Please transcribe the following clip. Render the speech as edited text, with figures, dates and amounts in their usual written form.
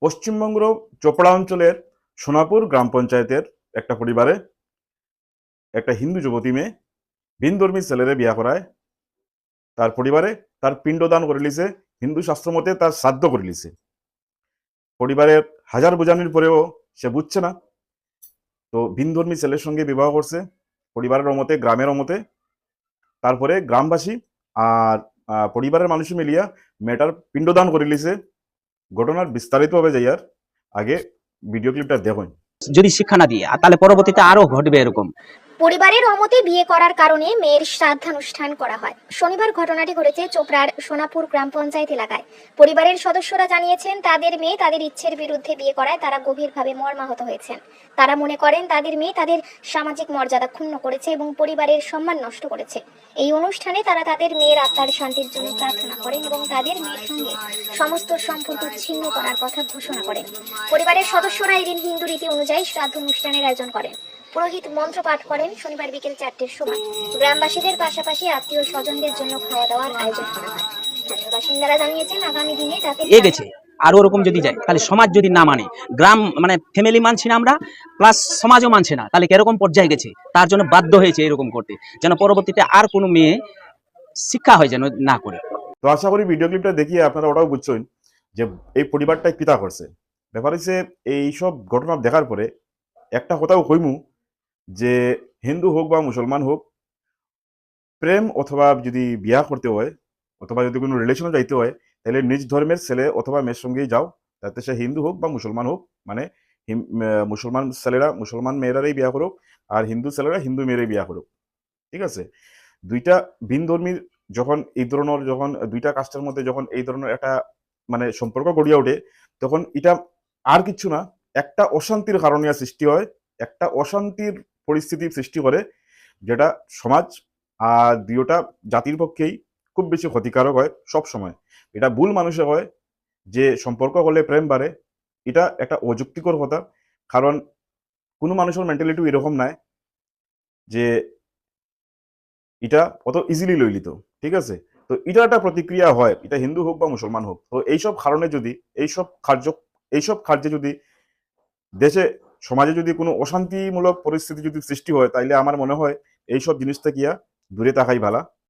পশ্চিমবঙ্গ চোপড়া অঞ্চলের সোনাপুর গ্রাম পঞ্চায়েতের একটা পরিবারে একটা হিন্দু যুবতী মেয়ে ভিনধর্মী ছেলেরে বিয়া করায়। তার পরিবারে তার পিণ্ডদান করে লিছে, হিন্দু শাস্ত্র মতে তার শ্রাদ্ধ করে লিছে। পরিবারের হাজার বোঝানির পরেও সে বুঝছে না, তো ভিনধর্মী ছেলের সঙ্গে বিবাহ করছে পরিবারের অমতে, গ্রামের অমতে। তারপরে গ্রামবাসী আর পরিবারের মানুষ মিলিয়া মেয়েটার পিণ্ডদান করে লিছে। ঘটনার বিস্তারিতভাবে যাইয়ার আগে ভিডিও ক্লিপটা দেখুন। যদি শিক্ষা না দিয়ে তাহলে পরবর্তীতে আরো ঘটবে এরকম। পরিবারের অমতে বিয়ে করার কারণে মেয়ের শ্রাদ্ধানুষ্ঠান করা হয়। শনিবার ঘটনাটি ঘটেছে চোপড়ার সোনাপুর গ্রাম পঞ্চায়েত এলাকায়। পরিবারের সদস্যরা জানিয়েছেন, তাদের মেয়ে তাদের ইচ্ছের বিরুদ্ধে বিয়ে করায় তারা গভীরভাবে মর্মাহত হয়েছেন। তারা মনে করেন তাদের মেয়ে তাদের সামাজিক মর্যাদা ক্ষুণ্ণ করেছে এবং পরিবারের সম্মান নষ্ট করেছে। এই অনুষ্ঠানে তারা তাদের মেয়ের আত্মার শান্তির জন্য প্রার্থনা করেন এবং তাদের মেয়ের সঙ্গে সমস্ত সম্পর্ক ছিন্ন করার কথা ঘোষণা করেন। পরিবারের সদস্যরা এদিন হিন্দু রীতি অনুযায়ী শ্রাদ্ধ অনুষ্ঠানের আয়োজন করেন। পুরোহিত মন্ত্র পাঠ করেন। শনিবার বিকেল 4টের সময় গ্রামবাসীদের পাশাপাশি আত্মীয় স্বজনদের জন্য খাওয়া দাওয়ার আয়োজন করা হয়। স্থানীয় বাসিন্দারা জানিয়েছেন, আগামী দিনে যাতে গেছে আর ওরকম যদি যায় তাহলে সমাজ যদি না মানে, গ্রাম মানে ফ্যামিলি মানছে না আমরা, প্লাস সমাজও মানছে না, তাহলে কিরকম পর্যায়ে গেছে। তার জন্য বাধ্য হয়েছে এরকম করতে, যেন পরবর্তীতে আর কোনো মেয়ে শিক্ষা হয় যেন না করে। তো আশা করি ভিডিও ক্লিপটা দেখিয়ে আপনারা ওটাও বুঝছেন যে এই পরিবারটাই পিতা করছে। ব্যাপার হচ্ছে এইসব ঘটনা দেখার পরে একটা কথাও কইমু যে হিন্দু হোক বা মুসলমান হোক, প্রেম অথবা যদি বিয়া করতে হয় অথবা যদি কোনো রিলেশনে যাইতে হয়, তাহলে নিজ ধর্মের ছেলে অথবা মেয়ের সঙ্গেই যাও, তাতে সে হিন্দু হোক বা মুসলমান হোক। মানে মুসলমান ছেলেরা মুসলমান মেয়েরাই বিয়া করুক, আর হিন্দু ছেলেরা হিন্দু মেয়েরাই বিয়া করুক, ঠিক আছে। দুইটা ভিন ধর্মীর যখন এই ধরনের, যখন দুইটা কাস্টের মধ্যে যখন এই ধরনের একটা মানে সম্পর্ক গড়িয়া ওঠে, তখন এটা আর কিছু না, একটা অশান্তির কারণে সৃষ্টি হয়, একটা অশান্তির পরিস্থিতির সৃষ্টি করে, যেটা সমাজ আর দুইটা জাতির পক্ষেই খুব বেশি ক্ষতিকারক হয় সব সময়। এটা ভুল মানুষে হয় যে সম্পর্ক করলে প্রেম বাড়ে, এটা একটা অযুক্তিকর কথা। কারণ কোনো মানুষের মেন্টালিটি এরকম নাই যে এটা অত ইজিলি লইলিত, ঠিক আছে। তো এটা একটা প্রতিক্রিয়া হয়, এটা হিন্দু হোক বা মুসলমান হোক। তো এইসব কারণে যদি এইসব কার্যে যদি দেশে সমাজে যদি কোনো অশান্তিমূলক পরিস্থিতি যদি সৃষ্টি হয়, তাইলে আমার মনে হয় এইসব জিনিস থেকে দূরে থাকাই ভালো।